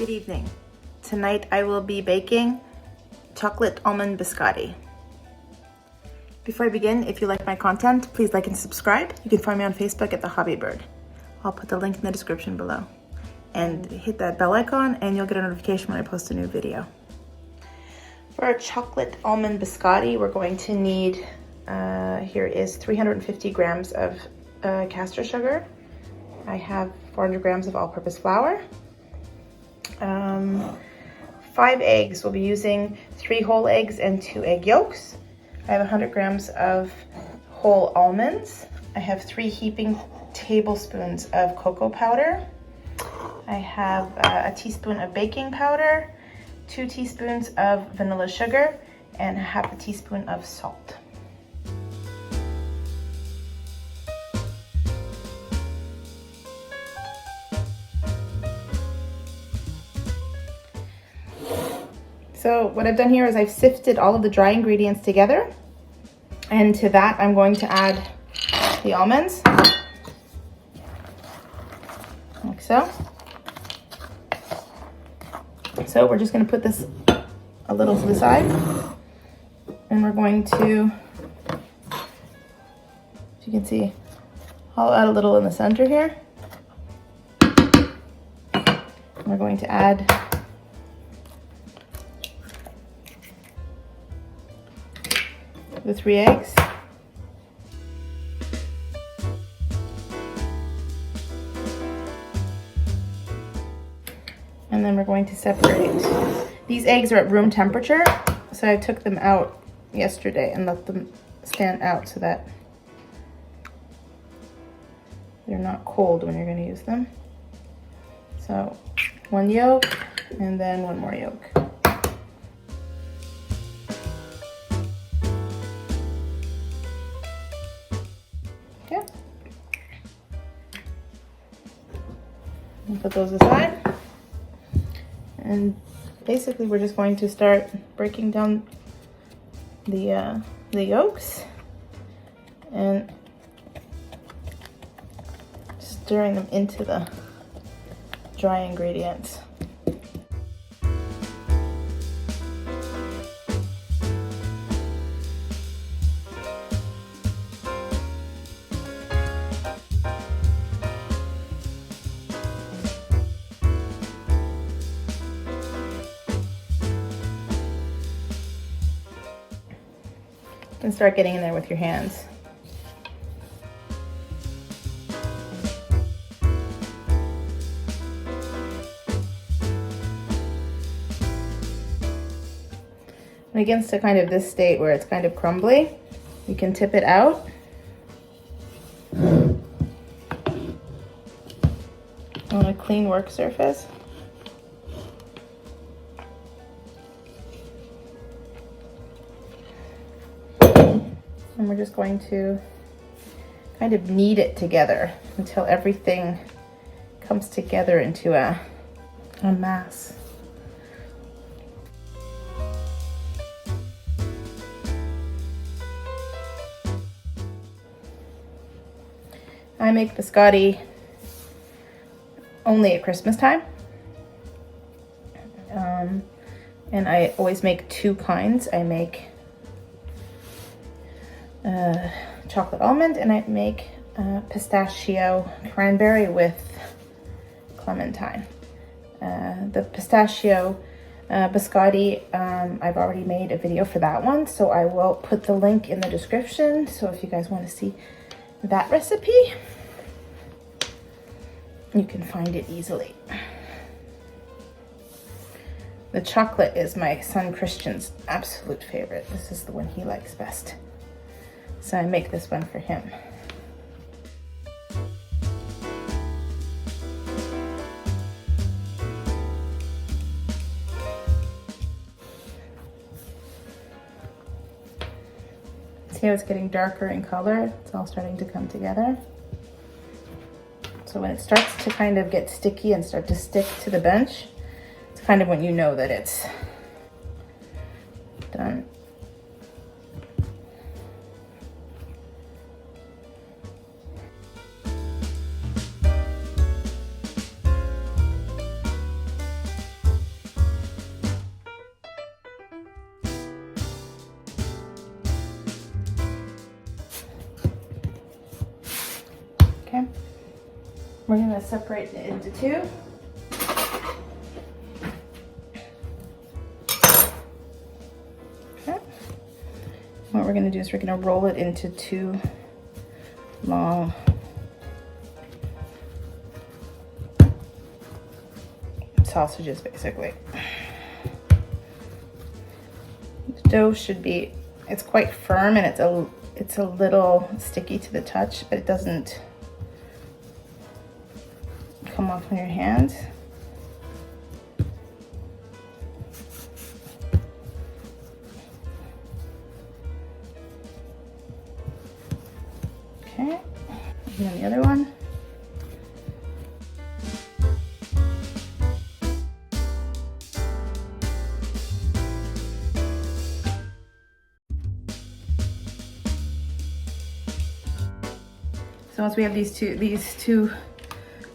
Good evening. Tonight I will be baking chocolate almond biscotti. Before I begin, if you like my content, please like and subscribe. You can find me on Facebook at The Hobby Bird. I'll put the link in the description below. And hit that bell icon and you'll get a notification when I post a new video. For our chocolate almond biscotti, we're going to need, here is 350 grams of castor sugar. I have 400 grams of all-purpose flour. 5 eggs. We'll be using 3 whole eggs and 2 egg yolks. I have 100 grams of whole almonds. I have 3 heaping tablespoons of cocoa powder. I have a teaspoon of baking powder, 2 teaspoons of vanilla sugar, and half a teaspoon of salt. So what I've done here is I've sifted all of the dry ingredients together, and to that I'm going to add the almonds, like so. So we're just going to put this a little to the side, and we're going to, as you can see, hollow out a little in the center here. And we're going to add the 3 eggs. And then we're going to separate. These eggs are at room temperature, so I took them out yesterday and let them stand out so that they're not cold when you're going to use them. So 1 yolk and then 1 more yolk. Okay. We'll put those aside. And basically we're just going to start breaking down the yolks and stirring them into the dry ingredients. And start getting in there with your hands. When it gets to kind of this state where it's kind of crumbly, you can tip it out. On a clean work surface. And we're just going to kind of knead it together until everything comes together into a mass. I make biscotti only at Christmas time. And I always make 2 kinds. I make chocolate almond, and I make pistachio cranberry with clementine. The pistachio biscotti, I've already made a video for that one, so I will put the link in the description. So if you guys want to see that recipe, you can find it easily. The chocolate is my son Christian's absolute favorite. This is the one he likes best. So I make this one for him. See how it's getting darker in color? It's all starting to come together. So when it starts to kind of get sticky and start to stick to the bench, it's kind of when you know that it's done. We're gonna separate it into two. Okay. What we're gonna do is we're gonna roll it into two long sausages, basically. The dough should be, it's quite firm and it's a little sticky to the touch, but it doesn't come off on your hands. Okay, and then the other one. So once we have these two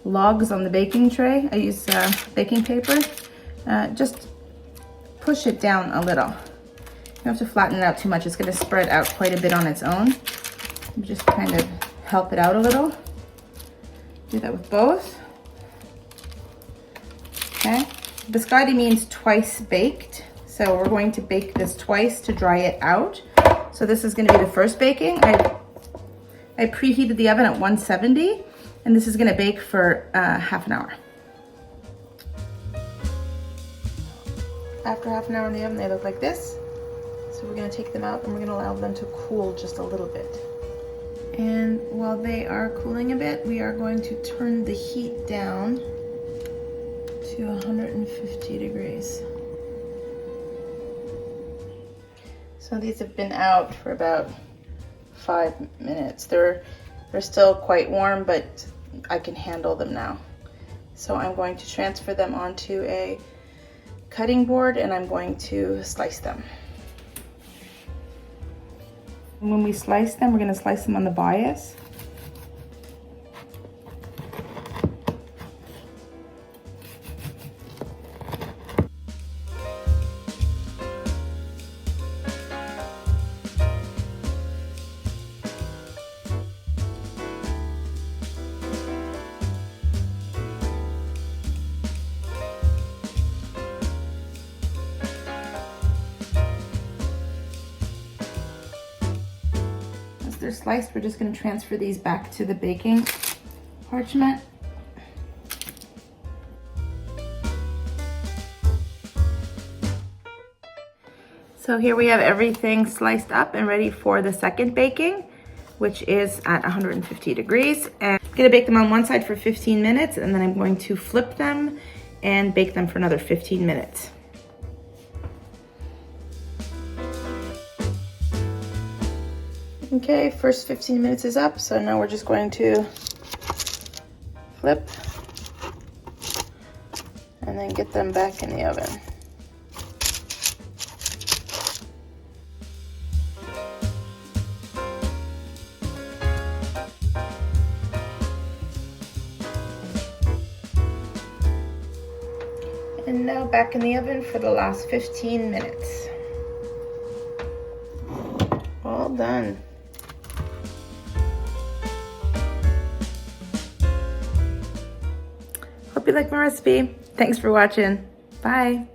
logs on the baking tray, I use baking paper. Just push it down a little. You don't have to flatten it out too much. It's going to spread out quite a bit on its own. Just kind of help it out a little. Do that with both. Okay. Biscotti means twice baked. So we're going to bake this twice to dry it out. So this is going to be the first baking. I preheated the oven at 170, and this is gonna bake for half an hour. After half an hour in the oven, they look like this. So we're gonna take them out and we're gonna allow them to cool just a little bit. And while they are cooling a bit, we are going to turn the heat down to 150 degrees. So these have been out for about 5 minutes. They're still quite warm, but I can handle them now. So I'm going to transfer them onto a cutting board and I'm going to slice them. And when we slice them, we're going to slice them on the bias. They're sliced, we're just going to transfer these back to the baking parchment. So here we have everything sliced up and ready for the second baking, which is at 150 degrees. And I'm going to bake them on one side for 15 minutes, and then I'm going to flip them and bake them for another 15 minutes. Okay, first 15 minutes is up, so now we're just going to flip and then get them back in the oven. And now back in the oven for the last 15 minutes. All done. Hope you like my recipe. Thanks for watching. Bye.